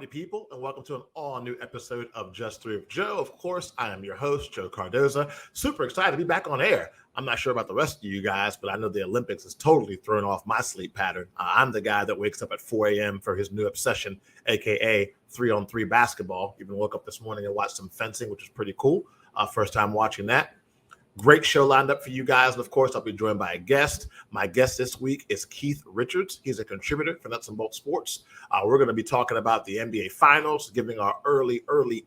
party people, and welcome to an all-new episode of Just Three with Joe. Of course, I am your host, Joe Cardoza. Super excited to be back on air. I'm not sure about the rest of you guys, but I know the Olympics has totally thrown off my sleep pattern. I'm the guy that wakes up at 4 a.m. for his new obsession, aka 3-on-3 basketball. Even woke up this morning and watched some fencing, which is pretty cool. First time watching that. Great show lined up for you guys. And of course, I'll be joined by a guest. My guest this week is Keith Richards. He's a contributor for Nuts and Bolts Sports. We're going to be talking about the NBA Finals, giving our early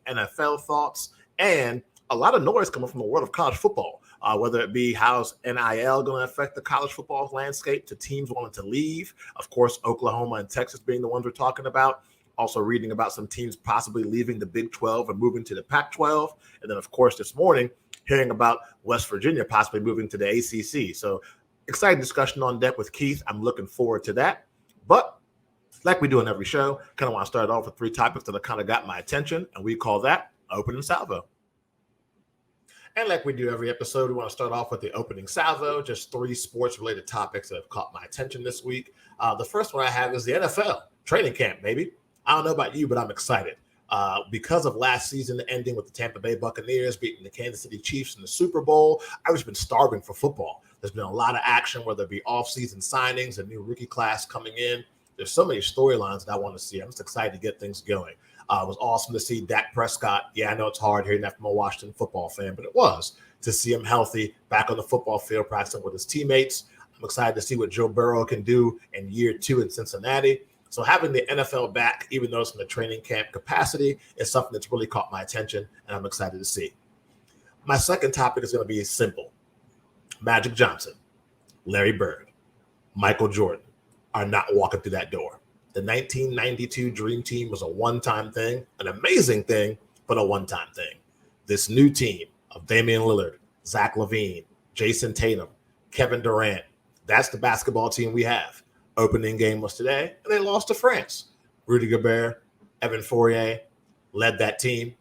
NFL thoughts, and a lot of noise coming from the world of college football, whether it be how's NIL going to affect the college football landscape to teams wanting to leave. Of course, Oklahoma and Texas being the ones we're talking about. Also reading about some teams possibly leaving the Big 12 and moving to the Pac-12. And then, of course, this morning, hearing about West Virginia possibly moving to the ACC. So exciting discussion on deck with Keith. I'm looking forward to that. But like we do in every show, kind of want to start off with three topics that have kind of got my attention, and we call that opening salvo. And like we do every episode, we want to start off with the opening salvo, just three sports-related topics that have caught my attention this week. The first one I have is the NFL training camp, baby. I don't know about you, but I'm excited. Because of last season ending with the Tampa Bay Buccaneers beating the Kansas City Chiefs in the Super Bowl, I've just been starving for football. There's been a lot of action, whether it be off-season signings, a new rookie class coming in. There's so many storylines that I want to see. I'm just excited to get things going. It was awesome to see Dak Prescott. Yeah, I know it's hard hearing that from a Washington football fan, but it was to see him healthy, back on the football field, practicing with his teammates. I'm excited to see what Joe Burrow can do in year 2 in Cincinnati. So having the NFL back, even though it's in the training camp capacity, is something that's really caught my attention, and I'm excited to see. My second topic is going to be simple. Magic Johnson, Larry Bird, Michael Jordan are not walking through that door. The 1992 Dream Team was a one-time thing, an amazing thing, but a one-time thing. This new team of Damian Lillard, Zach LaVine, Jason Tatum, Kevin Durant, that's the basketball team we have. Opening game was today, and they lost to France. Rudy Gobert, Evan Fournier led that team.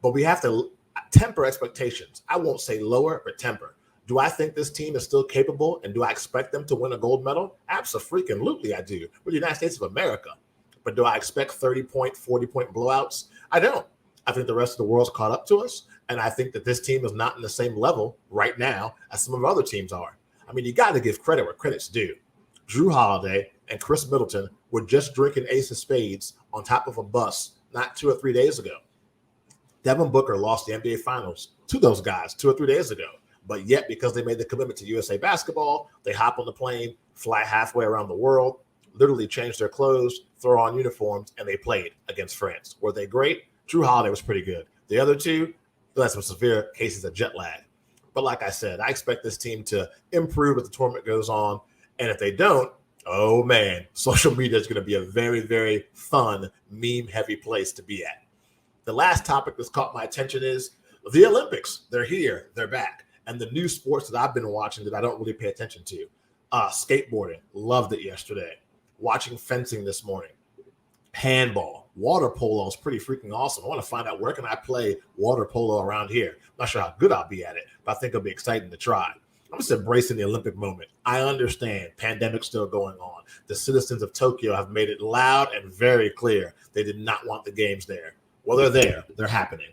But we have to temper expectations. I won't say lower, but temper. Do I think this team is still capable, and do I expect them to win a gold medal? Absolutely, I do. We're the United States of America. But do I expect 30-point, 40-point blowouts? I don't. I think the rest of the world's caught up to us, and I think that this team is not in the same level right now as some of our other teams are. I mean, you got to give credit where credit's due. Drew Holiday and Chris Middleton were just drinking Ace of Spades on top of a bus not 2 or 3 days ago. Devin Booker lost the NBA Finals to those guys 2 or 3 days ago. But yet, because they made the commitment to USA Basketball, they hop on the plane, fly halfway around the world, literally change their clothes, throw on uniforms, and they played against France. Were they great? Drew Holiday was pretty good. The other two, they had some severe cases of jet lag. But like I said, I expect this team to improve as the tournament goes on. And if they don't, oh man, social media is going to be a very, very fun, meme-heavy place to be at. The last topic that's caught my attention is the Olympics. They're here. They're back. And the new sports that I've been watching that I don't really pay attention to. Skateboarding. Loved it yesterday. Watching fencing this morning. Handball. Water polo is pretty freaking awesome. I want to find out where can I play water polo around here. I'm not sure how good I'll be at it, but I think it'll be exciting to try. I'm just embracing the Olympic moment. I understand pandemic's still going on. The citizens of Tokyo have made it loud and very clear they did not want the games there. Well, they're there. They're happening.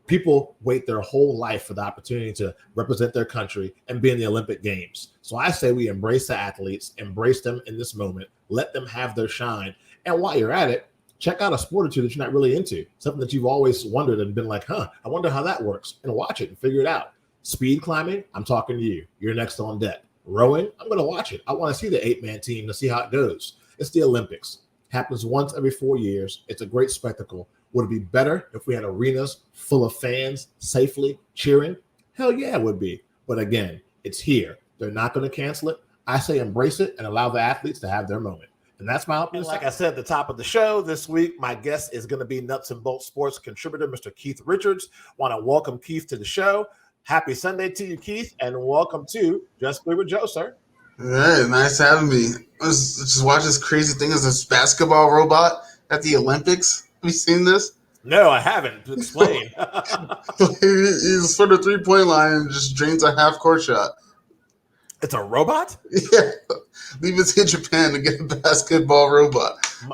People wait their whole life for the opportunity to represent their country and be in the Olympic Games. So I say we embrace the athletes, embrace them in this moment, let them have their shine. And while you're at it, check out a sport or two that you're not really into, something that you've always wondered and been like, I wonder how that works, and watch it and figure it out. Speed climbing, I'm talking to you. You're next on deck. Rowing, I'm going to watch it. I want to see the 8-man team to see how it goes. It's the Olympics. Happens once every 4 years. It's a great spectacle. Would it be better if we had arenas full of fans safely cheering? Hell yeah, it would be. But again, it's here. They're not going to cancel it. I say embrace it and allow the athletes to have their moment. And that's my opinion. Like I said at the top of the show this week, my guest is going to be Nuts and Bolts Sports contributor, Mr. Keith Richards. Want to welcome Keith to the show. Happy Sunday to you, Keith, and welcome to Just Three with Joe, sir. Hey, nice having me. Let's just watch this crazy thing as this basketball robot at the Olympics. Have you seen this? No, I haven't. Explain. He's for the 3-point line and just drains a half-court shot. It's a robot? Yeah, leave it to Japan to get a basketball robot.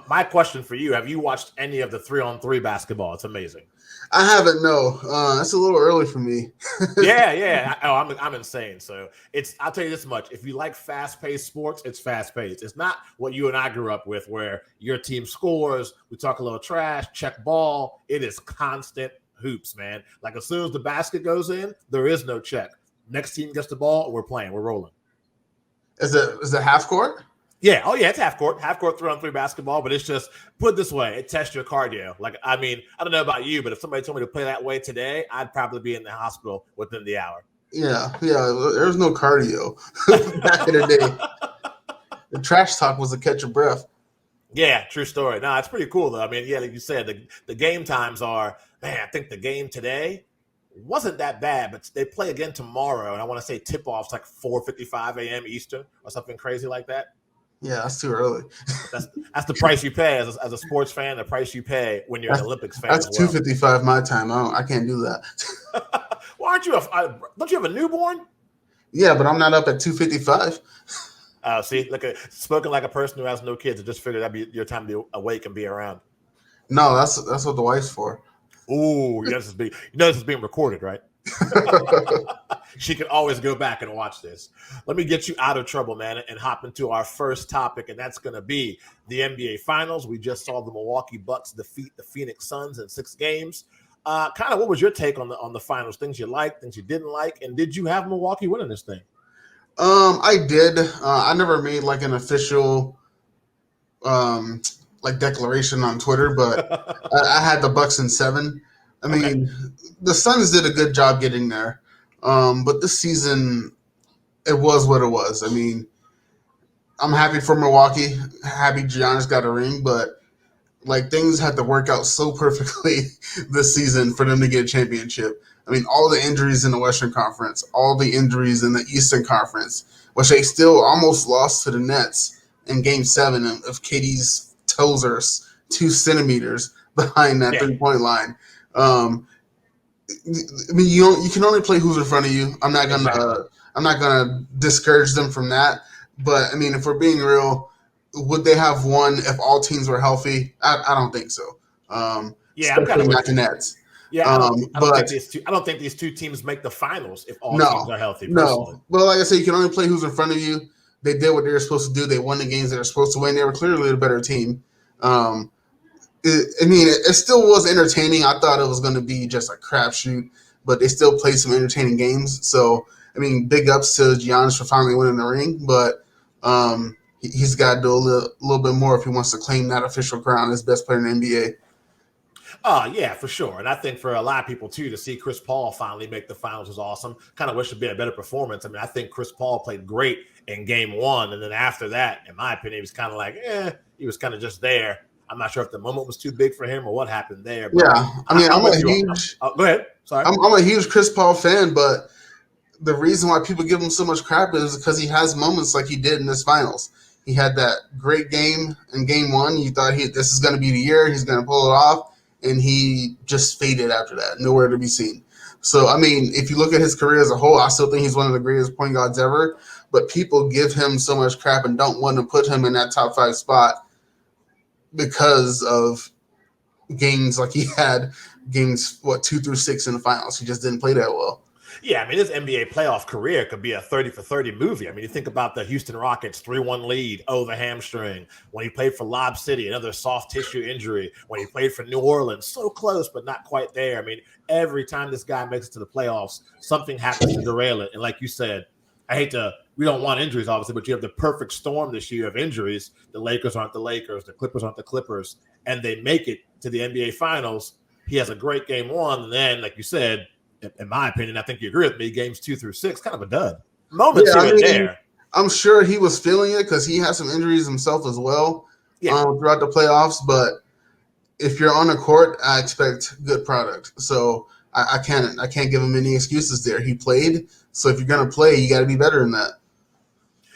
My question for you: have you watched any of the 3-on-3 basketball? It's amazing. I haven't. No, that's a little early for me. Yeah. Oh, I'm insane. So I'll tell you this much: if you like fast-paced sports, it's fast-paced. It's not what you and I grew up with, where your team scores, we talk a little trash, check ball. It is constant hoops, man. Like as soon as the basket goes in, there is no check. Next team gets the ball, we're playing, we're rolling. Is it half court? Yeah. Oh, yeah. It's half court 3-on-3 basketball. But it's just put it this way: it tests your cardio. Like, I mean, I don't know about you, but if somebody told me to play that way today, I'd probably be in the hospital within the hour. Yeah. There's no cardio back in the day. The trash talk was to catch your breath. Yeah, true story. No, it's pretty cool though. I mean, yeah, like you said, the game times are, man, I think the game today wasn't that bad, but they play again tomorrow, and I want to say tip-off's like 4:55 a.m. Eastern or something crazy like that. Yeah, that's too early. That's the price you pay as a sports fan, the price you pay when you're an Olympics fan. That's 2:55 my time. I can't do that. Well, aren't you don't you have a newborn? Yeah, but I'm not up at 2:55. See, spoken like a person who has no kids. I just figured that'd be your time to be awake and be around. No, that's what the wife's for. Ooh, this is being recorded, right? She can always go back and watch this. Let me get you out of trouble, man, and hop into our first topic, and that's going to be the NBA Finals. We just saw the Milwaukee Bucks defeat the Phoenix Suns in 6 games. Kind of, what was your take on the finals? Things you liked, things you didn't like, and did you have Milwaukee winning this thing? I did. I never made like an official like declaration on Twitter, but I had the Bucks in 7. I mean, the Suns did a good job getting there, but this season it was what it was. I mean, I'm happy for Milwaukee. Happy Giannis got a ring, but like things had to work out so perfectly this season for them to get a championship. I mean, all the injuries in the Western Conference, all the injuries in the Eastern Conference, which they still almost lost to the Nets in Game 7 of KD's toes are 2 centimeters behind that 3-point line. I mean, you can only play who's in front of you. I'm not gonna discourage them from that. But I mean, if we're being real, would they have won if all teams were healthy? I don't think so. I'm kind of not the Nets. Yeah, I don't think these two teams make the finals if all teams are healthy. Personally. No, well, like I said, you can only play who's in front of you. They did what they were supposed to do. They won the games they were supposed to win. They were clearly the better team. It still was entertaining. I thought it was going to be just a crapshoot, but they still played some entertaining games. So, I mean, big ups to Giannis for finally winning the ring, but he's got to do a little bit more if he wants to claim that official crown as best player in the NBA. Yeah, for sure. And I think for a lot of people, too, to see Chris Paul finally make the finals was awesome. Kind of wish it'd been a better performance. I mean, I think Chris Paul played great in Game 1. And then after that, in my opinion, he was kind of like, he was kind of just there. I'm not sure if the moment was too big for him or what happened there. But yeah, I mean, I'm a huge. Go ahead. Sorry. I'm a huge Chris Paul fan, but the reason why people give him so much crap is because he has moments like he did in this finals. He had that great game in Game 1. You thought this is going to be the year. He's going to pull it off. And he just faded after that, nowhere to be seen. So, I mean, if you look at his career as a whole, I still think he's one of the greatest point guards ever. But people give him so much crap and don't want to put him in that top 5 spot because of games like he had, games 2 through 6 in the finals. He just didn't play that well. Yeah, I mean, his NBA playoff career could be a 30 for 30 movie. I mean, you think about the Houston Rockets 3-1 lead, the hamstring. When he played for Lob City, another soft tissue injury. When he played for New Orleans, so close, but not quite there. I mean, every time this guy makes it to the playoffs, something happens to derail it. And like you said, we don't want injuries, obviously, but you have the perfect storm this year of injuries. The Lakers aren't the Lakers. The Clippers aren't the Clippers. And they make it to the NBA Finals. He has a great Game 1. And then, like you said, in my opinion, I think you agree with me, games 2 through 6, kind of a dud. Moments here and there. I'm sure he was feeling it because he has some injuries himself as well throughout the playoffs. But if you're on the court, I expect good product. So I can't give him any excuses there. He played. So if you're going to play, you got to be better than that.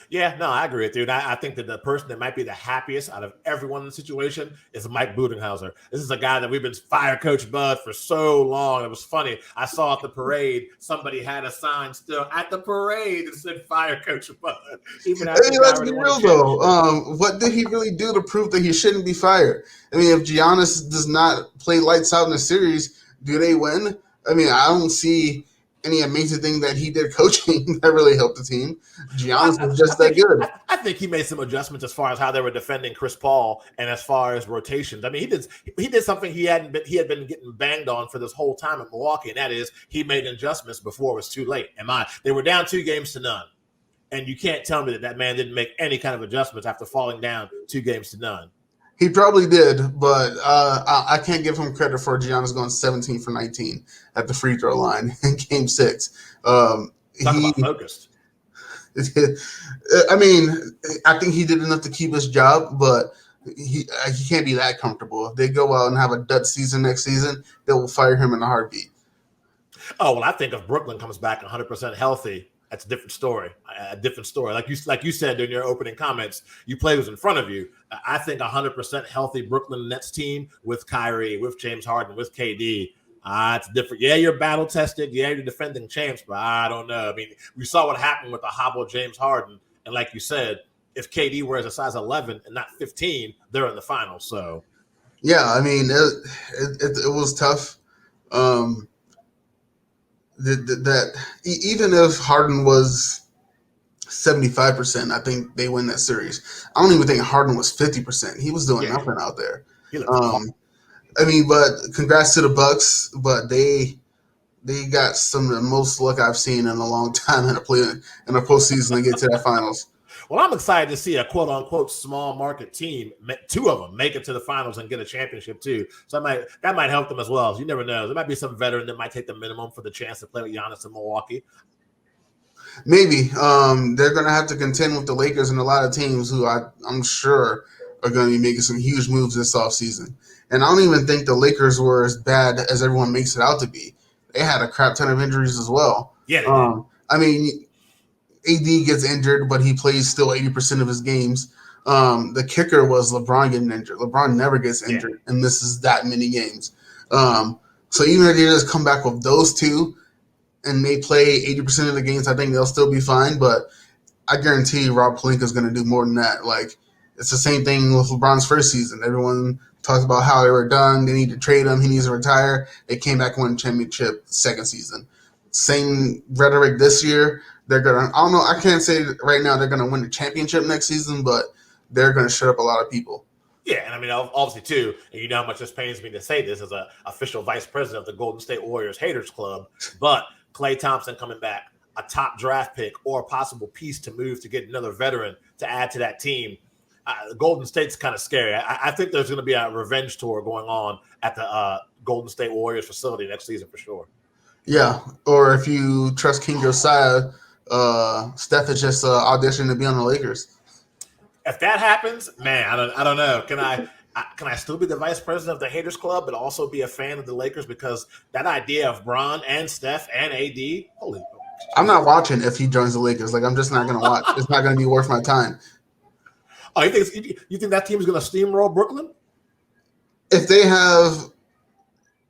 Yeah, no, I agree with you. And I think that the person that might be the happiest out of everyone in the situation is Mike Budenhauser. This is a guy that we've been fire coach Bud for so long. It was funny. I saw at the parade, somebody had a sign still at the parade that said fire coach Bud. Even after Hey, let's be real though. What did he really do to prove that he shouldn't be fired? I mean, if Giannis does not play lights out in the series, do they win? I mean, I don't see any amazing thing that he did coaching that really helped the team. Giannis was just that good. I think he made some adjustments as far as how they were defending Chris Paul and as far as rotations. I mean, he did something he had been getting banged on for this whole time at Milwaukee, and that is he made adjustments before it was too late. They were down 2-0. And you can't tell me that man didn't make any kind of adjustments after falling down 2-0. He probably did, but I can't give him credit for Giannis going 17 for 19 at the free throw line in Game 6. Talk about focused. I mean, I think he did enough to keep his job, but he can't be that comfortable. If they go out and have a dud season next season, they will fire him in a heartbeat. Oh, well, I think if Brooklyn comes back 100% healthy, that's a different story. A different story. Like you said in your opening comments, you play who's in front of you. I think 100% healthy Brooklyn Nets team with Kyrie, with James Harden, with KD, it's different. Yeah, you're battle tested. Yeah, you're defending champs, but I don't know. I mean, we saw what happened with the hobble James Harden, and like you said, if KD wears a size 11 and not 15, they're in the finals. So, yeah, I mean, it was tough. That even if Harden was 75%, I think they win that series. I don't even think Harden was 50%. He was doing nothing out there. I mean, but congrats to the Bucks, but they got some of the most luck I've seen in a long time in a postseason to get to that finals. Well, I'm excited to see a quote unquote small market team, two of them, make it to the finals and get a championship too. So that might help them as well. You never know. There might be some veteran that might take the minimum for the chance to play with Giannis in Milwaukee. Maybe they're going to have to contend with the Lakers and a lot of teams who I'm sure are going to be making some huge moves this offseason. And I don't even think the Lakers were as bad as everyone makes it out to be. They had a crap ton of injuries as well. Yeah. I mean, AD gets injured, but he plays still 80% of his games. The kicker was LeBron getting injured. LeBron never gets injured and misses that many games. So even if they just come back with those two and they play 80% of the games, I think they'll still be fine. But I guarantee you Rob Pelinka is going to do more than that. Like, it's the same thing with LeBron's first season. Everyone talked about how they were done. They need to trade him. He needs to retire. They came back and won a championship second season. Same rhetoric this year. They're going to – I don't know. I can't say right now they're going to win the championship next season, but they're going to shut up a lot of people. Yeah, and I mean, obviously, too, and you know how much this pains me to say this as an official vice president of the Golden State Warriors Haters Club, but Klay Thompson coming back, a top draft pick or a possible piece to move to get another veteran to add to that team. Golden State's kind of scary. I think there's going to be a revenge tour going on at the Golden State Warriors facility next season for sure. Yeah, or if you trust King Josiah, Steph is just auditioning to be on the Lakers. If that happens, man, I don't know. Can I still be the vice president of the Haters Club, but also be a fan of the Lakers? Because that idea of Bron and Steph and AD, holy. I'm not watching if he joins the Lakers. Like, I'm just not going to watch. It's not going to be worth my time. Oh, you think that team is going to steamroll Brooklyn? If they have,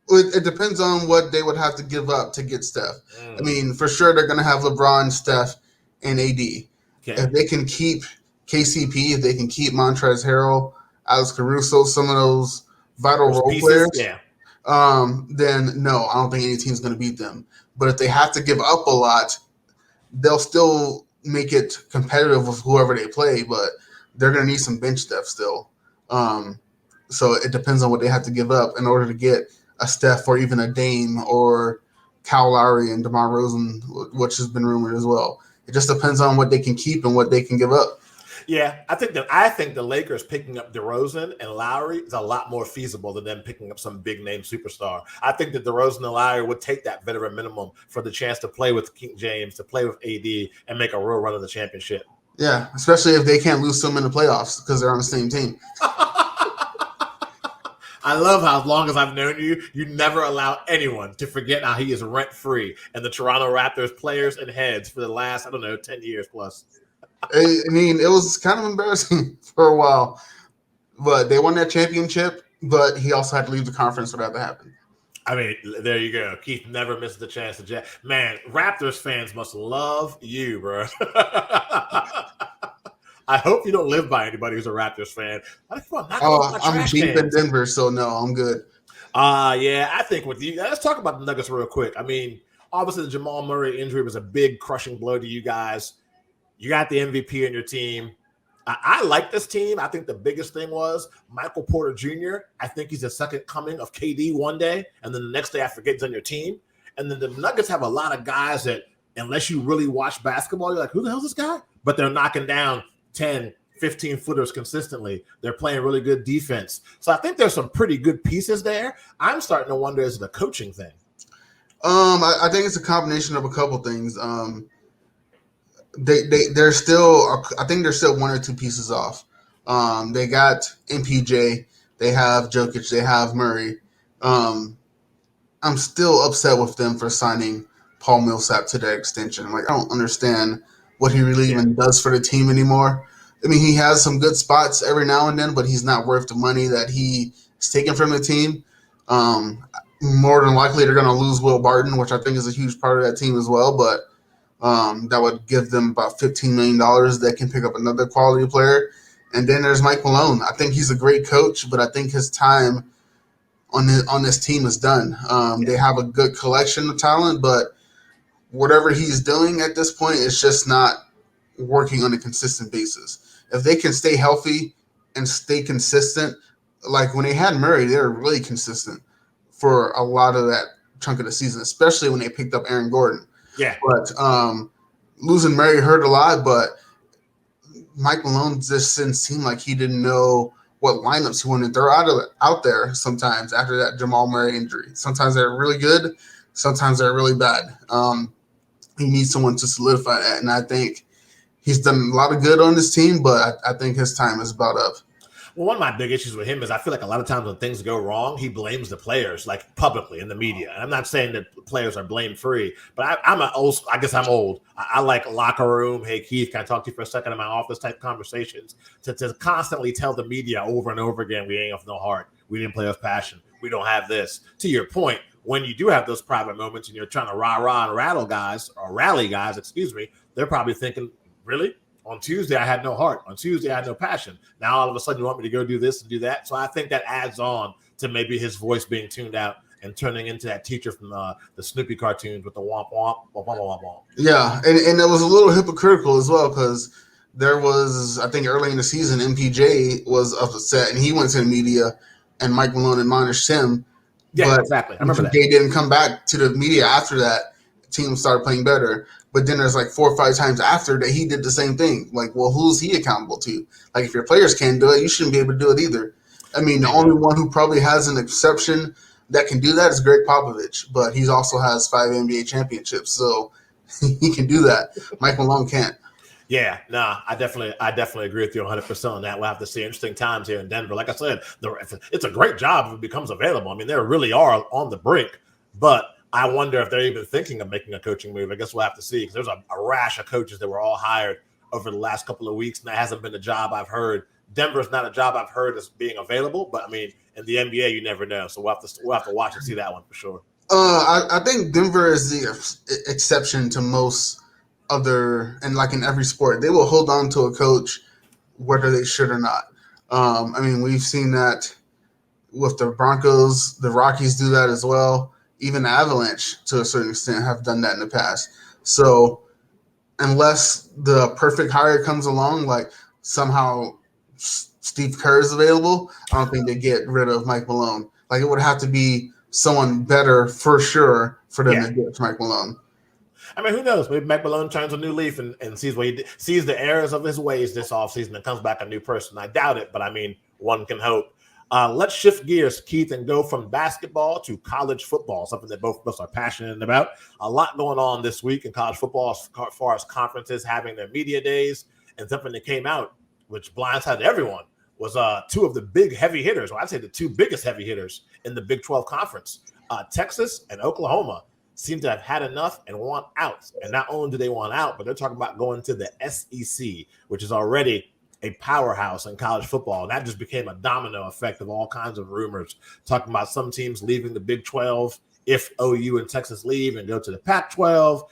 it depends on what they would have to give up to get Steph. I mean, for sure they're going to have LeBron, Steph, and AD. Okay. If they can keep KCP, if they can keep Montrezl Harrell, Alex Caruso, some of those vital role players, then no, I don't think any team's going to beat them. But if they have to give up a lot, they'll still make it competitive with whoever they play, but they're going to need some bench depth still. So it depends on what they have to give up in order to get a Steph or even a Dame or Kyle Lowry and DeMar Rosen, which has been rumored as well. It just depends on what they can keep and what they can give up. Yeah, I think the Lakers picking up DeRozan and Lowry is a lot more feasible than them picking up some big name superstar. I think that DeRozan and Lowry would take that veteran minimum for the chance to play with King James, to play with AD, and make a real run of the championship. Yeah, especially if they can't lose some in the playoffs because they're on the same team. I love how, as long as I've known you, you never allow anyone to forget how he is rent-free and the Toronto Raptors players and heads for the last, 10 years plus. I mean, it was kind of embarrassing for a while, but they won that championship. But he also had to leave the conference for that to happen. I mean, there you go. Keith never misses the chance to Man, Raptors fans must love you, bro. I hope you don't live by anybody who's a Raptors fan. I'm deep in Denver, so no, I'm good. Yeah, I think with you, let's talk about the Nuggets real quick. I mean, obviously the Jamal Murray injury was a big crushing blow to you guys. You got the MVP in your team. I like this team. I think the biggest thing was Michael Porter Jr. I think he's the second coming of KD one day, and then the next day I forget he's on your team. And then the Nuggets have a lot of guys that, unless you really watch basketball, you're like, who the hell is this guy? But they're knocking down 10, 15 footers consistently. They're playing really good defense. So I think there's some pretty good pieces there. I'm starting to wonder, is it a coaching thing? I think it's a combination of a couple things. They're still, I think they're still one or two pieces off. They got MPJ, they have Jokic, they have Murray. I'm still upset with them for signing Paul Millsap to that extension. Like, I don't understand what he really even does for the team anymore. I mean, he has some good spots every now and then, but he's not worth the money that he is taking from the team. More than likely, they're going to lose Will Barton, which I think is a huge part of that team as well. But that would give them about $15 million that can pick up another quality player. And then there's Mike Malone. I think he's a great coach, but I think his time on this team is done. They have a good collection of talent, but whatever he's doing at this point is just not working on a consistent basis. If they can stay healthy and stay consistent, like when they had Murray, they were really consistent for a lot of that chunk of the season, especially when they picked up Aaron Gordon. Yeah. But losing Murray hurt a lot, but Mike Malone just didn't seem like he didn't know what lineups he wanted to throw out there sometimes after that Jamal Murray injury. Sometimes they're really good, sometimes they're really bad. He needs someone to solidify that, and I think he's done a lot of good on this team, but I think his time is about up. Well, one of my big issues with him is I feel like a lot of times when things go wrong, he blames the players, like publicly in the media. And I'm not saying that players are blame free, but I guess I'm old. I like locker room. Hey, Keith, can I talk to you for a second in my office type conversations to constantly tell the media over and over again, we ain't have no heart. We didn't play with passion. We don't have this. To your point, when you do have those private moments and you're trying to rah-rah and rally guys, they're probably thinking, really? On Tuesday, I had no heart. On Tuesday, I had no passion. Now, all of a sudden, you want me to go do this and do that? So I think that adds on to maybe his voice being tuned out and turning into that teacher from the Snoopy cartoons with the womp womp, womp womp womp womp. Yeah, and it was a little hypocritical as well because there was, I think early in the season, MPJ was upset and he went to the media and Mike Malone admonished him. Yeah, but exactly. I remember that. They didn't come back to the media after that. The team started playing better. But then there's like 4 or 5 times after that he did the same thing. Like, well, who's he accountable to? Like, if your players can't do it, you shouldn't be able to do it either. I mean, the only one who probably has an exception that can do that is Greg Popovich, but he also has 5 NBA championships, so he can do that. Mike Malone can't. Yeah, nah, I definitely agree with you 100% on that. We'll have to see interesting times here in Denver. Like I said, it's a great job if it becomes available. I mean, they really are on the brink, but I wonder if they're even thinking of making a coaching move. I guess we'll have to see because there's a rash of coaches that were all hired over the last couple of weeks, and that hasn't been a job I've heard. Denver's not a job I've heard as being available, but I mean, in the NBA, you never know. So we'll have to watch and see that one for sure. I think Denver is the exception to most other, and like in every sport, they will hold on to a coach whether they should or not. I mean, we've seen that with the Broncos. The Rockies do that as well. Even the Avalanche, to a certain extent, have done that in the past. So unless the perfect hire comes along, like somehow Steve Kerr is available, I don't think they get rid of Mike Malone. Like, it would have to be someone better for sure for them to get Mike Malone. I mean, who knows? Maybe Mike Malone turns a new leaf and sees sees the errors of his ways this offseason and comes back a new person. I doubt it, but I mean, one can hope. Let's shift gears, Keith, and go from basketball to college football, something that both of us are passionate about. A lot going on this week in college football as far as conferences having their media days, and something that came out, which blindsided everyone, was 2 of the big heavy hitters, or I'd say the 2 biggest heavy hitters in the Big 12 conference, Texas and Oklahoma. seem to have had enough and want out. And not only do they want out, but they're talking about going to the SEC, which is already a powerhouse in college football. And that just became a domino effect of all kinds of rumors, talking about some teams leaving the Big 12 if OU and Texas leave and go to the Pac-12.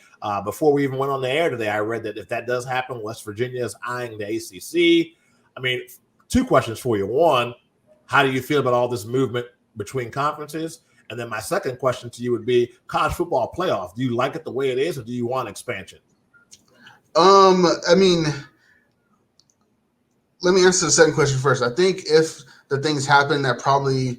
Before we even went on the air today, I read that if that does happen, West Virginia is eyeing the ACC. I mean, two questions for you. One, how do you feel about all this movement between conferences? And then my second question to you would be college football playoff. Do you like it the way it is, or do you want expansion? I mean, let me answer the second question first. I think if the things happen that probably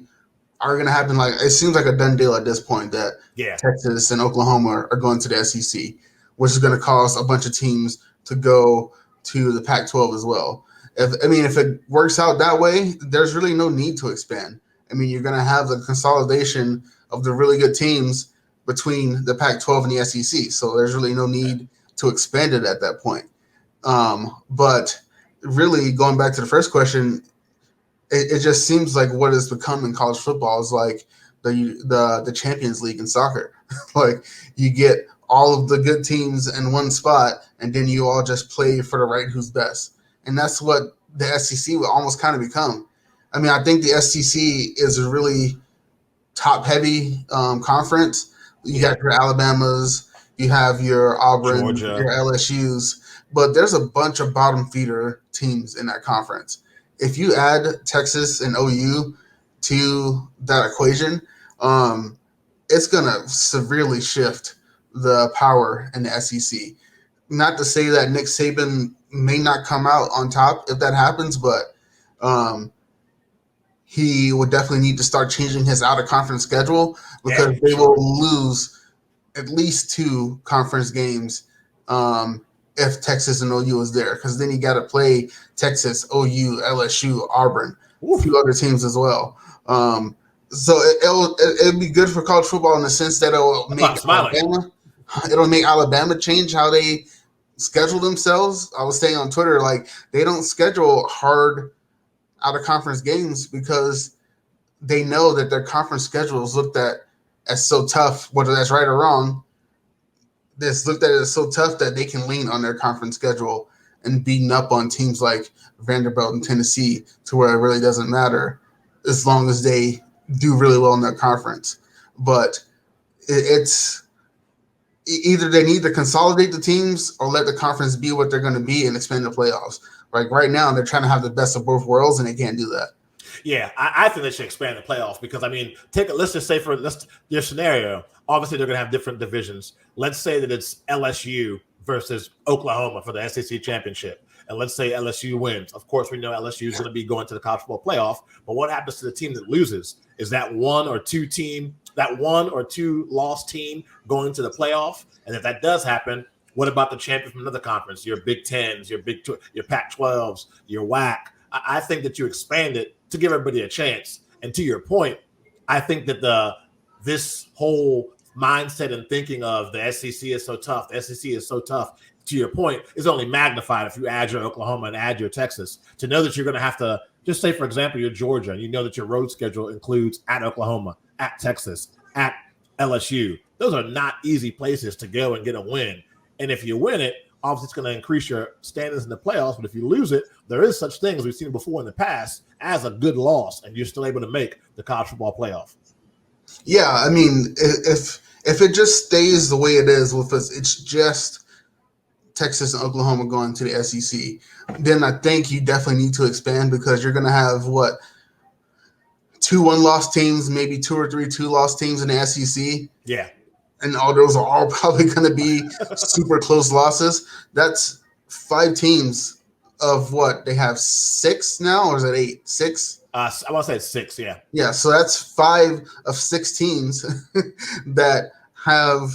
are going to happen, like it seems like a done deal at this point that Texas and Oklahoma are going to the SEC, which is going to cause a bunch of teams to go to the Pac-12 as well. If it works out that way, there's really no need to expand. I mean, you're going to have the consolidation of the really good teams between the Pac-12 and the SEC. So there's really no need to expand it at that point. But really, going back to the first question, it just seems like what has become in college football is like the Champions League in soccer. Like you get all of the good teams in one spot, and then you all just play for the right who's best. And that's what the SEC will almost kind of become. I mean, I think the SEC is a really top-heavy conference. You have your Alabamas, you have your Auburn, Georgia, your LSUs, but there's a bunch of bottom feeder teams in that conference. If you add Texas and OU to that equation, it's going to severely shift the power in the SEC. Not to say that Nick Saban may not come out on top if that happens, but he would definitely need to start changing his out-of-conference schedule because they will lose at least 2 conference games if Texas and OU is there, because then you got to play Texas, OU, LSU, Auburn, a few other teams as well. So it'll be good for college football in the sense that it'll make Alabama change how they schedule themselves. I was saying on Twitter, like they don't schedule hard out-of-conference games because they know that their conference schedule is looked at as so tough, whether that's right or wrong. It's looked at as so tough that they can lean on their conference schedule and beating up on teams like Vanderbilt and Tennessee to where it really doesn't matter as long as they do really well in their conference. But it's either they need to consolidate the teams or let the conference be what they're going to be and expand the playoffs. Like right now, they're trying to have the best of both worlds, and they can't do that. Yeah, I think they should expand the playoffs because, I mean, let's just say for your scenario, obviously they're going to have different divisions. Let's say that it's LSU versus Oklahoma for the SEC championship. And let's say LSU wins. Of course, we know LSU is going to be going to the college football playoff. But what happens to the team that loses? Is that one or two loss team going to the playoff? And if that does happen, what about the champion from another conference? Your Big Tens, your Pac-12s, your WAC. I think that you expand it to give everybody a chance. And to your point, I think that this whole mindset and thinking of the SEC is so tough, to your point, is only magnified if you add your Oklahoma and add your Texas. To know that you're going to have to, just say, for example, you're Georgia, and you know that your road schedule includes at Oklahoma, at Texas, at LSU. Those are not easy places to go and get a win. And if you win it, obviously it's going to increase your standings in the playoffs. But if you lose it, there is such things we've seen before in the past as a good loss, and you're still able to make the college football playoff. Yeah, I mean, if it just stays the way it is with us, it's just Texas and Oklahoma going to the SEC, then I think you definitely need to expand because you're going to have, 2 1-loss teams, maybe 2 or 3 2-loss teams in the SEC. Yeah. And all those are all probably going to be super close losses. That's 5 teams of what? They have 6 now, or is it 8? 6? I want to say 6, yeah. Yeah, so that's 5 of 6 teams that have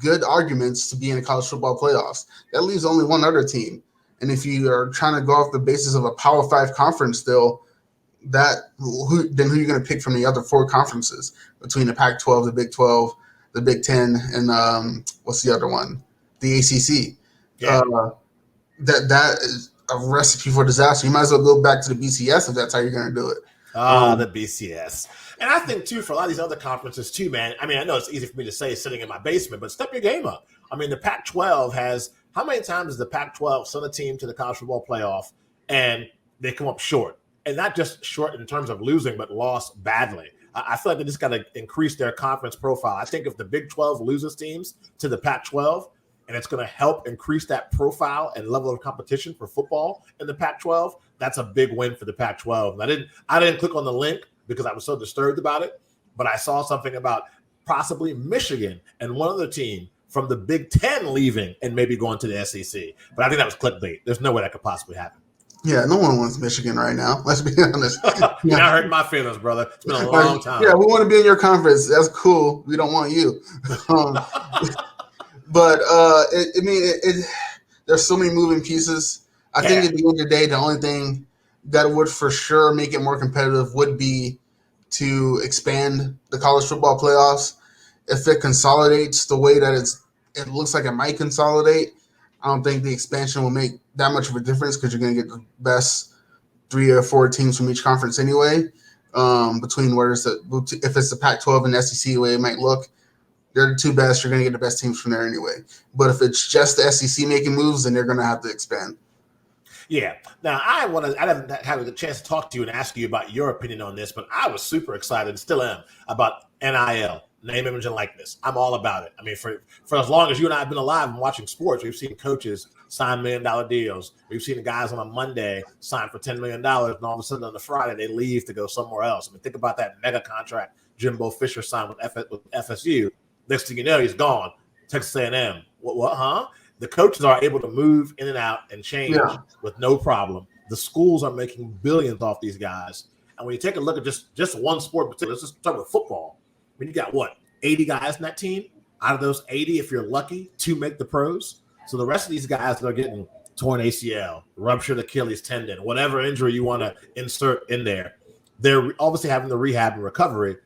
good arguments to be in the college football playoffs. That leaves only one other team. And if you are trying to go off the basis of a Power 5 conference still, then who are you going to pick from the other 4 conferences between the Pac-12, the Big 12, the Big 10, and what's the other one? The ACC. Yeah. That is a recipe for disaster. You might as well go back to the BCS if that's how you're going to do it. The BCS. And I think, too, for a lot of these other conferences, too, man, I mean, I know it's easy for me to say sitting in my basement, but step your game up. I mean, the Pac-12 has – how many times has the Pac-12 sent a team to the college football playoff and they come up short? And not just short in terms of losing, but lost badly. I feel like they just got to increase their conference profile. I think if the Big 12 loses teams to the Pac-12, and it's going to help increase that profile and level of competition for football in the Pac-12, that's a big win for the Pac-12. And I didn't click on the link because I was so disturbed about it, but I saw something about possibly Michigan and one other team from the Big 10 leaving and maybe going to the SEC. But I think that was clickbait. There's no way that could possibly happen. Yeah, no one wants Michigan right now. Let's be honest. You're not hurting my feelings, brother. It's been a long time. Yeah, we want to be in your conference. That's cool. We don't want you. But there's so many moving pieces. I think at the end of the day, the only thing that would for sure make it more competitive would be to expand the college football playoffs. If it consolidates the way that it looks like it might consolidate, I don't think the expansion will make that much of a difference because you're going to get the best 3 or 4 teams from each conference anyway. Between if it's the Pac-12 and SEC, the way it might look, they're the 2 best. You're going to get the best teams from there anyway. But if it's just the SEC making moves, then they're going to have to expand. Yeah. Now, I haven't had a chance to talk to you and ask you about your opinion on this, but I was super excited and still am about NIL, name, image, and likeness. I'm all about it. I mean, for as long as you and I have been alive and watching sports, we've seen coaches sign $1 million deals. We've seen the guys on a Monday sign for $10 million, and all of a sudden on the Friday they leave to go somewhere else. I mean, think about that mega contract Jimbo Fisher signed with FSU. Next thing you know, he's gone. Texas A&M. What? Huh? The coaches are able to move in and out and change with no problem. The schools are making billions off these guys. And when you take a look at just one sport in particular, let's just talk about football. I mean, you got 80 guys in that team? Out of those 80, if you're lucky, 2 make the pros. So the rest of these guys that are getting torn ACL, ruptured Achilles tendon, whatever injury you want to insert in there, they're obviously having the rehab and recovery.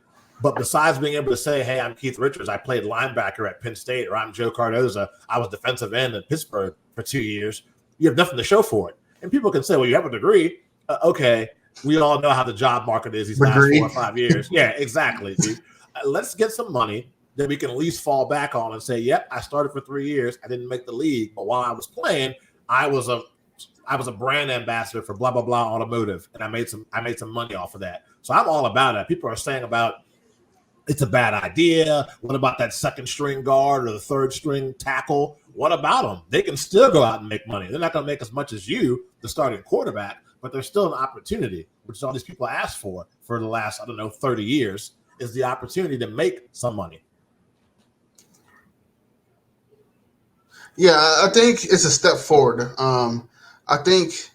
But besides being able to say, hey, I'm Keith Richards, I played linebacker at Penn State, or I'm Joe Cardoza, I was defensive end in Pittsburgh for 2 years, you have nothing to show for it. And people can say, well, you have a degree. Okay, we all know how the job market is these last 4 or 5 years. Yeah, exactly, dude. Let's get some money that we can at least fall back on and say, yep, I started for 3 years. I didn't make the league. But while I was playing, I was a brand ambassador for blah, blah, blah automotive. And I made some money off of that. So I'm all about it. People are saying about it's a bad idea. What about that second string guard or the third string tackle? What about them? They can still go out and make money. They're not going to make as much as you, the starting quarterback, but there's still an opportunity, which is all these people asked for the last, 30 years, is the opportunity to make some money. Yeah, I think it's a step forward. I think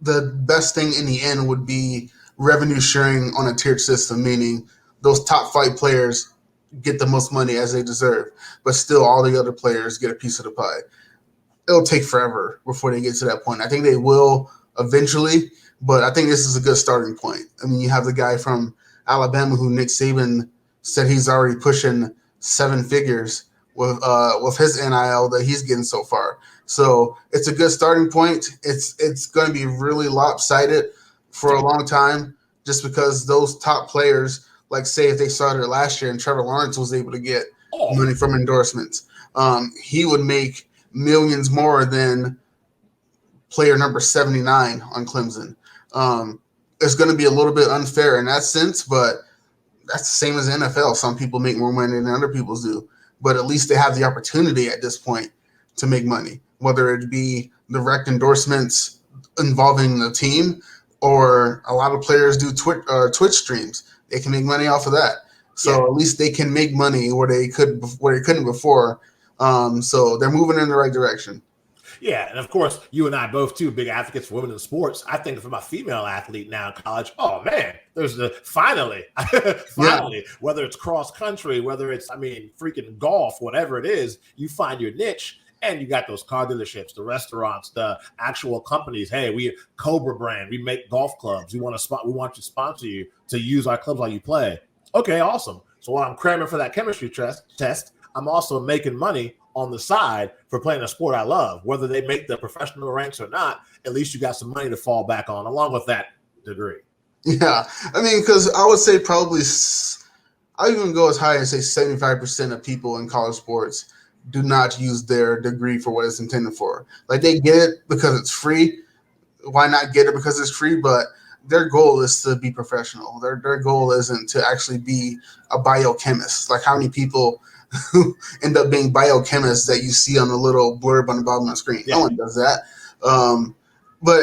the best thing in the end would be revenue sharing on a tiered system, meaning those top 5 players get the most money as they deserve, but still all the other players get a piece of the pie. It'll take forever before they get to that point. I think they will eventually, but I think this is a good starting point. I mean, you have the guy from Alabama who Nick Saban said he's already pushing 7 figures with his NIL that he's getting so far. So it's a good starting point. It's going to be really lopsided for a long time just because those top players, like say if they started last year and Trevor Lawrence was able to get money from endorsements, he would make millions more than player number 79 on Clemson. It's going to be a little bit unfair in that sense, but that's the same as the NFL. Some people make more money than other people do, but at least they have the opportunity at this point to make money, whether it be direct endorsements involving the team or a lot of players do Twitch streams. They can make money off of that. So at least they can make money where they couldn't before. So they're moving in the right direction. Yeah, and of course, you and I both too big advocates for women in sports. I think if I'm a female athlete now in college, oh man, there's finally, whether it's cross country, whether it's freaking golf, whatever it is, you find your niche. And you got those car dealerships, the restaurants, the actual companies. Hey, we Cobra brand. We make golf clubs. We want to sponsor you to use our clubs while you play. Okay, awesome. So while I'm cramming for that chemistry test, I'm also making money on the side for playing a sport I love. Whether they make the professional ranks or not, at least you got some money to fall back on, along with that degree. Yeah, I mean, because I would say probably I even go as high as say 75% of people in college sports do not use their degree for what it's intended for. Like they get it because it's free. Why not get it because it's free? But their goal is to be professional. Their goal isn't to actually be a biochemist. Like how many people who end up being biochemists that you see on the little blurb on the bottom of the screen? Yeah. No one does that. But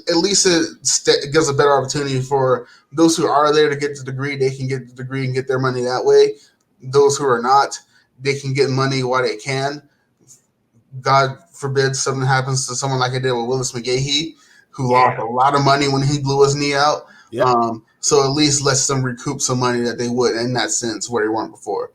at least it gives a better opportunity for those who are there to get the degree. They can get the degree and get their money that way. Those who are not, they can get money while they can. God forbid something happens to someone like I did with Willis McGahee, who lost a lot of money when he blew his knee out. Yep. So at least lets them recoup some money that they would in that sense where they weren't before.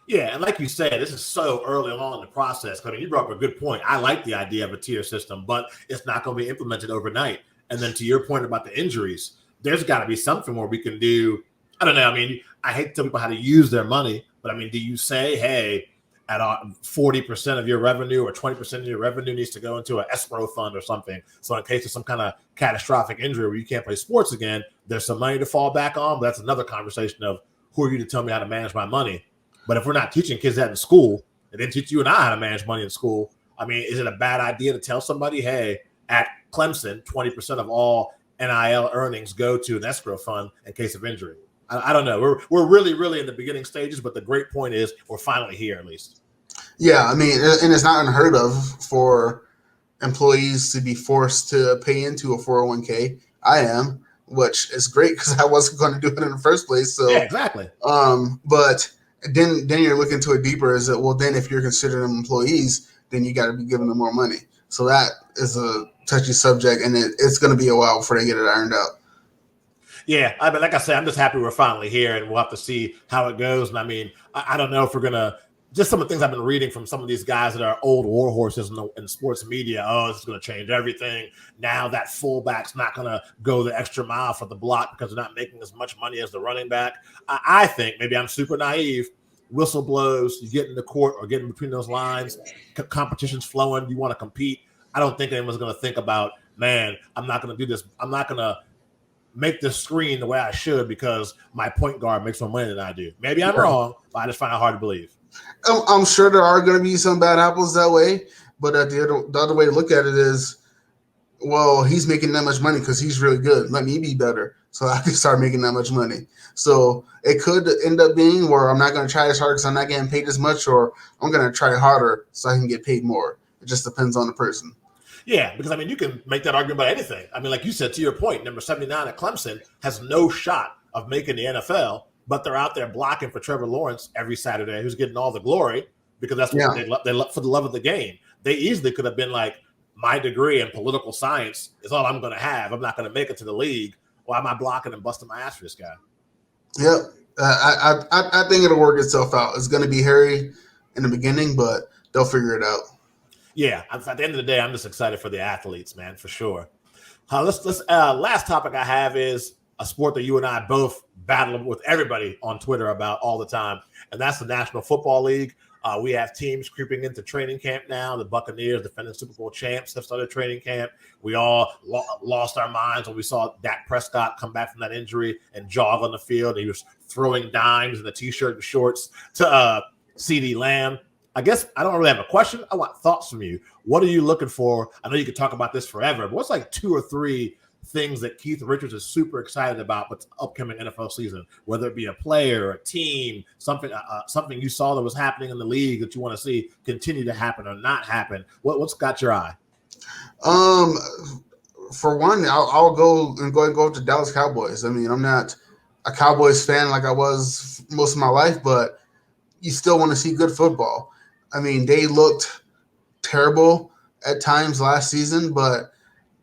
Yeah, and like you said, this is so early on in the process. I mean, you brought up a good point. I like the idea of a tier system, but it's not going to be implemented overnight. And then to your point about the injuries, there's got to be something where we can do. I don't know. I mean, I hate to tell people how to use their money, but I mean, do you say, hey, at 40% of your revenue or 20% of your revenue needs to go into an escrow fund or something? So in case of some kind of catastrophic injury where you can't play sports again, there's some money to fall back on. But that's another conversation of who are you to tell me how to manage my money? But if we're not teaching kids that in school, and then teach you and I how to manage money in school, I mean, is it a bad idea to tell somebody, hey, at Clemson, 20% of all NIL earnings go to an escrow fund in case of injury? I don't know. We're really, really in the beginning stages, but the great point is we're finally here at least. Yeah, I mean, and it's not unheard of for employees to be forced to pay into a 401k. I am, which is great because I wasn't going to do it in the first place. So yeah, exactly. But then you're looking to it deeper. Is that well? Then if you're considering them employees, then you got to be giving them more money. So that is a touchy subject, and it's going to be a while before they get it ironed out. Yeah, I mean, like I said, I'm just happy we're finally here, and we'll have to see how it goes. And I mean, I don't know if we're gonna just some of the things I've been reading from some of these guys that are old war horses in sports media. Oh, this is going to change everything. Now that fullback's not going to go the extra mile for the block because they're not making as much money as the running back. I think maybe I'm super naive. Whistle blows, you get in the court or get in between those lines, competition's flowing, you want to compete. I don't think anyone's going to think about, man, I'm not going to do this. I'm not going to make this screen the way I should because my point guard makes more money than I do. Maybe I'm wrong, but I just find it hard to believe. I'm sure there are going to be some bad apples that way, but the other way to look at it is, well, he's making that much money because he's really good. Let me be better so I can start making that much money. So it could end up being where I'm not going to try as hard because I'm not getting paid as much, or I'm going to try harder so I can get paid more. It just depends on the person. Yeah, because, I mean, you can make that argument about anything. I mean, like you said, to your point, number 79 at Clemson has no shot of making the NFL, but they're out there blocking for Trevor Lawrence every Saturday, who's getting all the glory because that's what they love for the love of the game. They easily could have been like, my degree in political science is all I'm going to have. I'm not going to make it to the league. Why am I blocking and busting my ass for this guy? Yep. I think it'll work itself out. It's going to be hairy in the beginning, but they'll figure it out. Yeah, at the end of the day, I'm just excited for the athletes, man, for sure. Last topic I have is a sport that you and I both battle with everybody on Twitter about all the time, and that's the National Football League. We have teams creeping into training camp now. The Buccaneers, defending Super Bowl champs, have started training camp. We all lost our minds when we saw Dak Prescott come back from that injury and jog on the field. He was throwing dimes in the T-shirt and shorts to CeeDee Lamb. I guess I don't really have a question. I want thoughts from you. What are you looking for? I know you could talk about this forever, but what's like 2 or 3 things that Keith Richards is super excited about with the upcoming NFL season, whether it be a player, a team, something you saw that was happening in the league that you want to see continue to happen or not happen? What's got your eye? For one, I'll go to Dallas Cowboys. I mean, I'm not a Cowboys fan like I was most of my life, but you still want to see good football. I mean, they looked terrible at times last season, but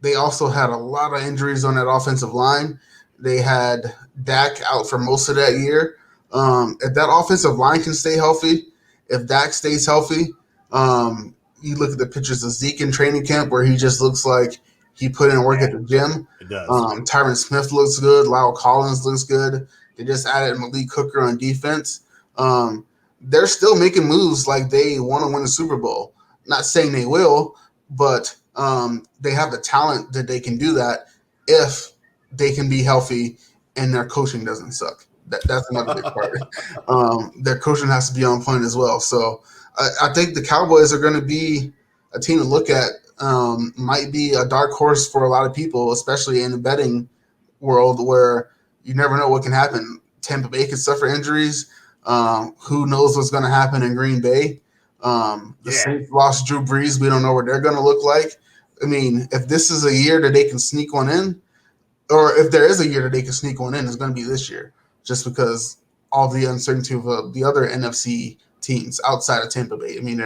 they also had a lot of injuries on that offensive line. They had Dak out for most of that year. If that offensive line can stay healthy, if Dak stays healthy, you look at the pictures of Zeke in training camp where he just looks like he put in work at the gym. It does. Tyron Smith looks good. Lyle Collins looks good. They just added Malik Hooker on defense. They're still making moves like they want to win the Super Bowl. Not saying they will, but they have the talent that they can do that if they can be healthy and their coaching doesn't suck. That's another big part. Their coaching has to be on point as well. So I think the Cowboys are going to be a team to look at. Might be a dark horse for a lot of people, especially in the betting world where you never know what can happen. Tampa Bay could suffer injuries. Who knows what's going to happen in Green Bay? The Saints lost Drew Brees. We don't know what they're going to look like. I mean, if this is a year that they can sneak one in, or if there is a year that they can sneak one in, it's going to be this year, just because all the uncertainty of the other NFC teams outside of Tampa Bay. I mean,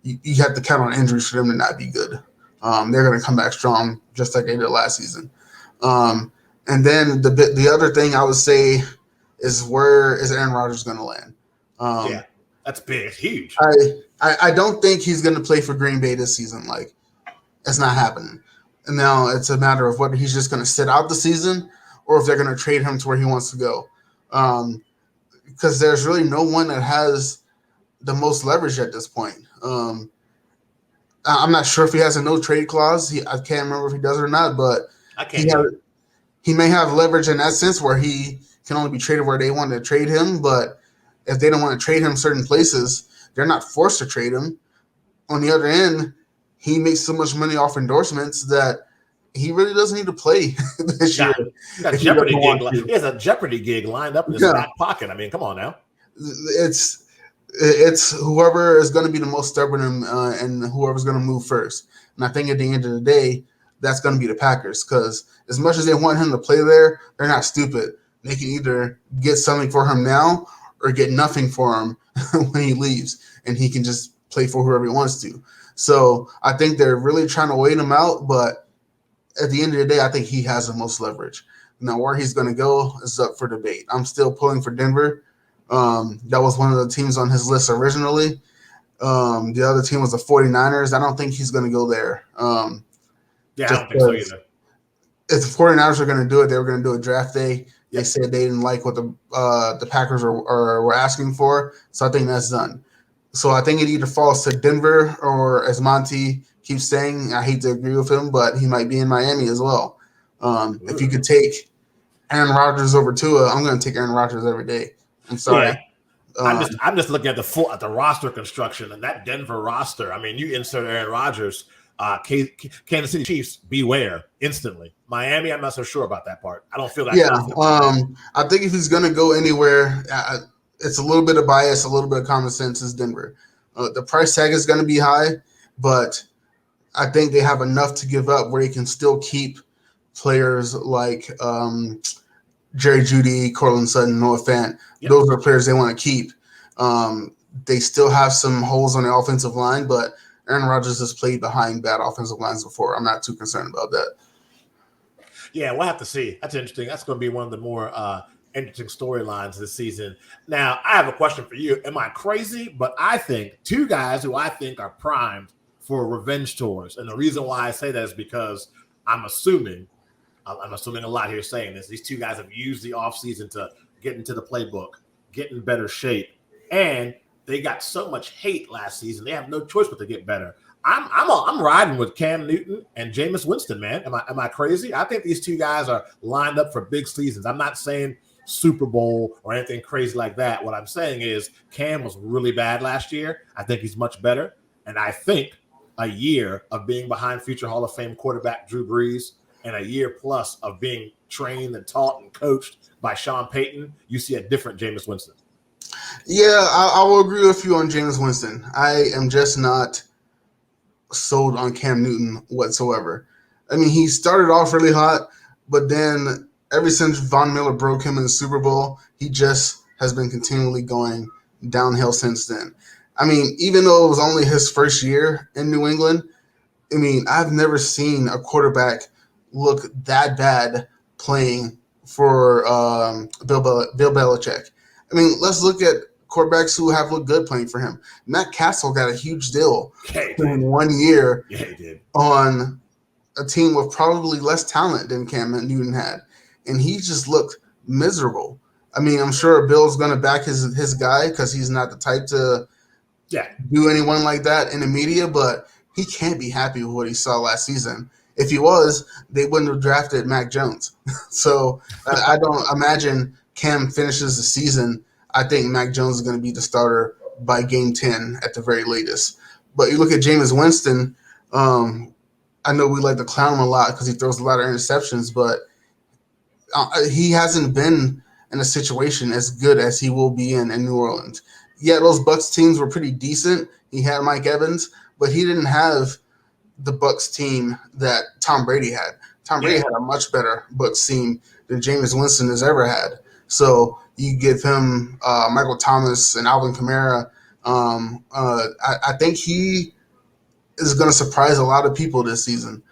you have to count on injuries for them to not be good. They're going to come back strong, just like they did last season. And then the other thing I would say is, where is Aaron Rodgers going to land? That's big. It's huge. I don't think he's going to play for Green Bay this season. Like, it's not happening. And now it's a matter of whether he's just going to sit out the season or if they're going to trade him to where he wants to go. Because there's really no one that has the most leverage at this point. I'm not sure if he has a no trade clause. I can't remember if he does or not, but he may have leverage in that sense where he can only be traded where they want to trade him. But if they don't want to trade him certain places, they're not forced to trade him. On the other end, he makes so much money off endorsements that he really doesn't need to play this year. He has a Jeopardy gig lined up in his back pocket. I mean, come on now. It's whoever is going to be the most stubborn and whoever's going to move first. And I think at the end of the day, that's going to be the Packers, because as much as they want him to play there, they're not stupid. They can either get something for him now or get nothing for him when he leaves, and he can just play for whoever he wants to. So I think they're really trying to wait him out, but at the end of the day, I think he has the most leverage. Now, where he's going to go is up for debate. I'm still pulling for Denver. That was one of the teams on his list originally. The other team was the 49ers. I don't think he's going to go there. I don't think so either. If the 49ers are going to do it, they were going to do a draft day. They said they didn't like what the Packers were asking for, so I think that's done. So I think it either falls to Denver, or, as Monty keeps saying, I hate to agree with him, but he might be in Miami as well. If you could take Aaron Rodgers over Tua, I'm going to take Aaron Rodgers every day. I'm sorry. Yeah. I'm just looking at the roster construction, and that Denver roster. I mean, you insert Aaron Rodgers, Kansas City Chiefs, beware instantly. Miami, I'm not so sure about that part. I don't feel that. Yeah, I think if he's going to go anywhere, it's a little bit of bias, a little bit of common sense. Is Denver. The price tag is going to be high, but I think they have enough to give up where they can still keep players like Jerry Jeudy, Cortland Sutton, Noah Fant. Yep. Those are players they want to keep. They still have some holes on the offensive line, but Aaron Rodgers has played behind bad offensive lines before. I'm not too concerned about that. Yeah, we'll have to see. That's interesting. That's going to be one of the more interesting storylines this season. Now, I have a question for you. Am I crazy? But I think two guys who I think are primed for revenge tours. And the reason why I say that is because I'm assuming a lot here saying this. These two guys have used the offseason to get into the playbook, get in better shape. And they got so much hate last season. They have no choice but to get better. I'm riding with Cam Newton and Jameis Winston, man. Am I crazy? I think these two guys are lined up for big seasons. I'm not saying Super Bowl or anything crazy like that. What I'm saying is Cam was really bad last year. I think he's much better. And I think a year of being behind future Hall of Fame quarterback Drew Brees and a year plus of being trained and taught and coached by Sean Payton, you see a different Jameis Winston. Yeah, I will agree with you on Jameis Winston. I am just not sold on Cam Newton whatsoever. I mean, he started off really hot, but then ever since Von Miller broke him in the Super Bowl, he just has been continually going downhill since then. I mean, even though it was only his first year in New England, I mean, I've never seen a quarterback look that bad playing for Bill Belichick. I mean, let's look at quarterbacks who have looked good playing for him. Matt Castle got a huge deal in 1 year on a team with probably less talent than Cam Newton had, and he just looked miserable. I mean, I'm sure Bill's going to back his guy because he's not the type to do anyone like that in the media, but he can't be happy with what he saw last season. If he was, they wouldn't have drafted Mac Jones. So I don't imagine Cam finishes the season. I think Mac Jones is going to be the starter by game 10 at the very latest. But you look at Jameis Winston. I know we like to clown him a lot because he throws a lot of interceptions, but he hasn't been in a situation as good as he will be in New Orleans. Yeah, those Bucs teams were pretty decent. He had Mike Evans, but he didn't have the Bucs team that Tom Brady had. Tom Brady had a much better Bucs team than Jameis Winston has ever had. So you give him Michael Thomas and Alvin Kamara. I think he is going to surprise a lot of people this season.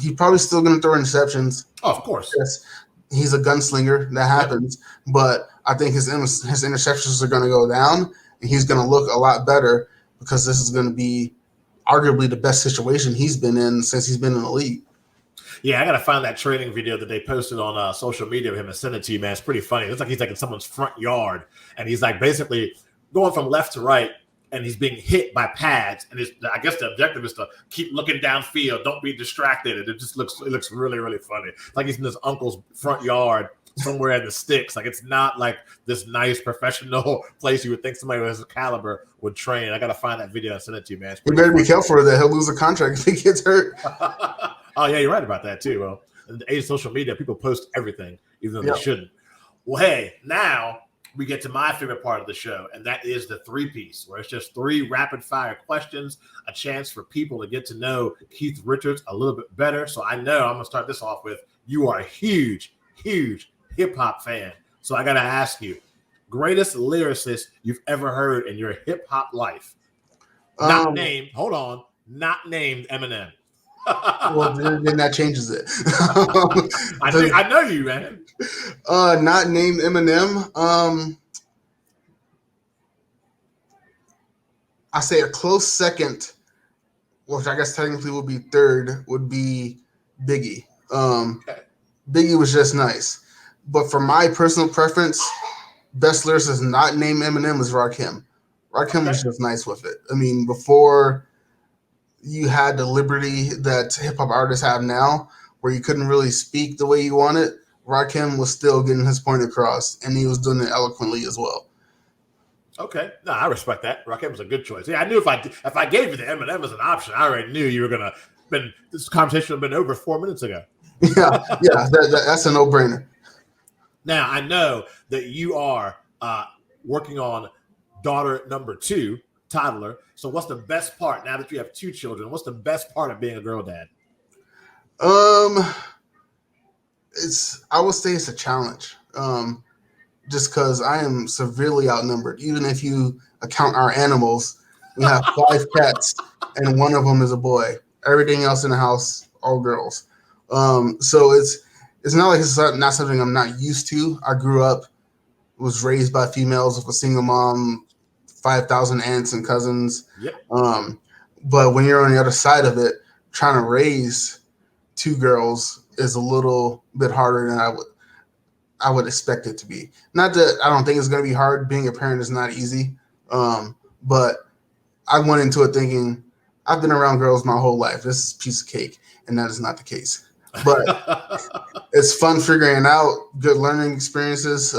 He's probably still going to throw interceptions. Oh, of course. Yes, he's a gunslinger. That happens. Yep. But I think his interceptions are going to go down, and he's going to look a lot better because this is going to be arguably the best situation he's been in since he's been in the league. Yeah, I got to find that training video that they posted on social media of him and send it to you, man. It's pretty funny. It looks like he's like in someone's front yard, and he's like basically going from left to right, and he's being hit by pads. And I guess the objective is to keep looking downfield. Don't be distracted. And it looks really, really funny. It's like he's in his uncle's front yard somewhere in the sticks. Like it's not like this nice professional place you would think somebody who has a caliber would train. I got to find that video and send it to you, man. You better be careful with that. He'll lose a contract if he gets hurt. Oh, yeah, you're right about that, too. Well, in the age of social media, people post everything, even though they shouldn't. Well, hey, now we get to my favorite part of the show, and that is the three-piece, where it's just 3 rapid-fire questions, a chance for people to get to know Keith Richards a little bit better. So I know I'm going to start this off with, you are a huge, huge hip-hop fan. So I got to ask you, greatest lyricist you've ever heard in your hip-hop life? Not named Eminem. Well, then that changes it. I know you, man. Not named Eminem. I say a close second, which I guess technically would be third, would be Biggie. Biggie was just nice. But for my personal preference, best lyricist not named Eminem is Rakim. Rakim was just nice with it. I mean, before you had the liberty that hip-hop artists have now, where you couldn't really speak the way you wanted, Rakim was still getting his point across, and he was doing it eloquently as well. Okay. No, I respect that. Rakim was a good choice. Yeah, I knew if I gave you the Eminem as an option, I already knew you were going to – this conversation would have been over 4 minutes ago. Yeah, that's a no-brainer. Now, I know that you are working on daughter number 2, toddler. So what's the best part now that you have 2 children? What's the best part of being a girl dad? I would say it's a challenge. Just because I am severely outnumbered. Even if you account our animals, we have 5 cats and one of them is a boy. Everything else in the house, all girls. So it's not like it's not something I'm not used to. I grew up, was raised by females with a single mom, 5,000 aunts and cousins. Yep. But when you're on the other side of it, trying to raise 2 girls is a little bit harder than I would expect it to be. Not that I don't think it's going to be hard. Being a parent is not easy. But I went into it thinking I've been around girls my whole life. This is a piece of cake, and that is not the case. But it's fun figuring it out. Good learning experiences.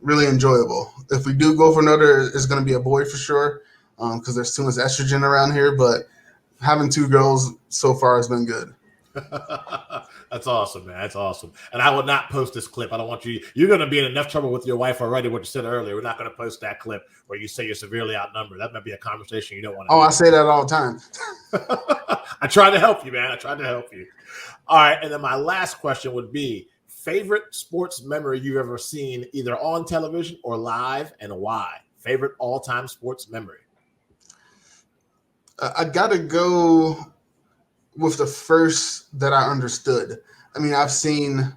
Really enjoyable. If we do go for another, it's going to be a boy for sure because there's too much estrogen around here. But having 2 girls so far has been good. That's awesome, man. That's awesome. And I will not post this clip. I don't want you. You're going to be in enough trouble with your wife already. What you said earlier. We're not going to post that clip where you say you're severely outnumbered. That might be a conversation you don't want to. Oh, I say that all the time. I tried to help you, man. I tried to help you. All right. And then my last question would be favorite sports memory you've ever seen either on television or live and why? Favorite all-time sports memory? I got to go with the first that I understood. I mean, I've seen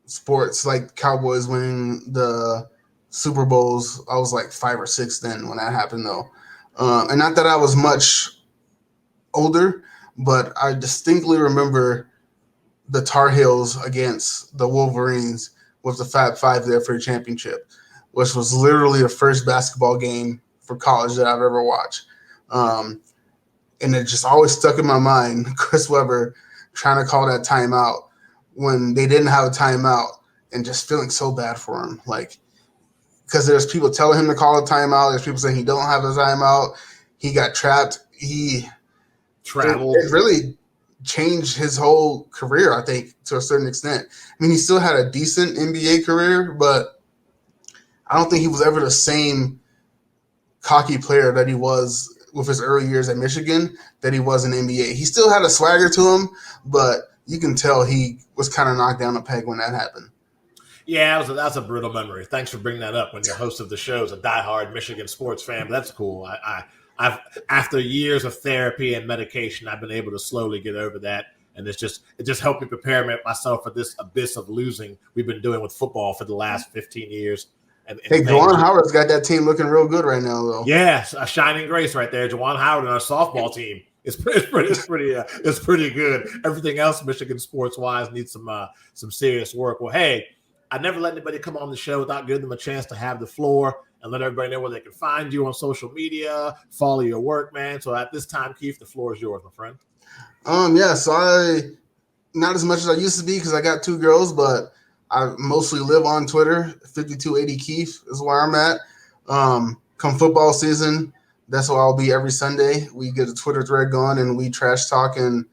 sports like Cowboys winning the Super Bowls. I was like 5 or 6 then when that happened, though. And not that I was much older, but I distinctly remember the Tar Heels against the Wolverines with the Fab Five there for the championship, which was literally the first basketball game for college that I've ever watched. and it just always stuck in my mind. Chris Webber trying to call that timeout when they didn't have a timeout, and just feeling so bad for him, like because there's people telling him to call a timeout. There's people saying he don't have a timeout. He got trapped. He traveled. It really changed his whole career, I think, to a certain extent. I mean, he still had a decent NBA career, but I don't think he was ever the same cocky player that he was with his early years at Michigan that he was in the NBA. He still had a swagger to him, but you can tell he was kind of knocked down a peg when that happened. Yeah, that's a brutal memory. Thanks for bringing that up when the host of the show is a diehard Michigan sports fan. But that's cool. I've after years of therapy and medication, I've been able to slowly get over that. And it just helped me prepare myself for this abyss of losing we've been doing with football for the last 15 years. And hey, Juwan Howard's got that team looking real good right now, though. Yeah, a shining grace right there. Juwan Howard and our softball team. It's pretty good. Everything else, Michigan sports wise, needs some serious work. Well, hey, I never let anybody come on the show without giving them a chance to have the floor and let everybody know where they can find you on social media, follow your work, man. So at this time, Keith, the floor is yours, my friend. Yeah, so I not as much as I used to be because I got 2 girls, but I mostly live on Twitter. 5280 Keith is where I'm at. Come football season, that's where I'll be every Sunday. We get a Twitter thread going and we trash talk and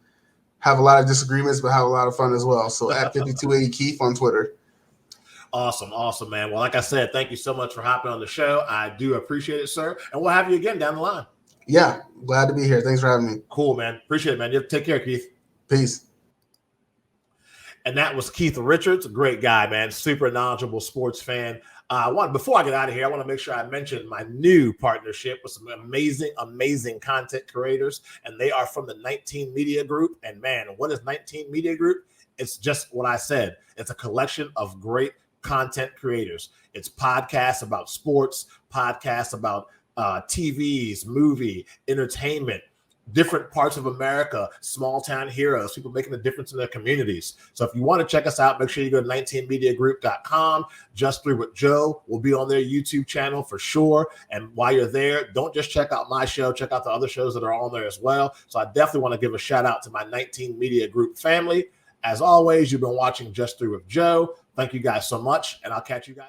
have a lot of disagreements, but have a lot of fun as well. So at 5280 Keith on Twitter. Awesome, man. Well, like I said, thank you so much for hopping on the show. I do appreciate it, sir. And we'll have you again down the line. Yeah, glad to be here. Thanks for having me. Cool, man. Appreciate it, man. You take care, Keith. Peace. And that was Keith Richards, a great guy, man. Super knowledgeable sports fan. Before I get out of here, I want to make sure I mention my new partnership with some amazing content creators. And they are from the 19 Media Group. And man, what is 19 Media Group? It's just what I said. It's a collection of great content creators. It's podcasts about sports, podcasts about TVs, movie, entertainment, different parts of America, small town heroes, people making a difference in their communities. So if you want to check us out, make sure you go to 19mediagroup.com. Just Three with Joe will be on their YouTube channel for sure. And while you're there, don't just check out my show, check out the other shows that are on there as well. So I definitely want to give a shout out to my 19 Media Group family. As always, you've been watching Just Three with Joe. Thank you guys so much, and I'll catch you guys.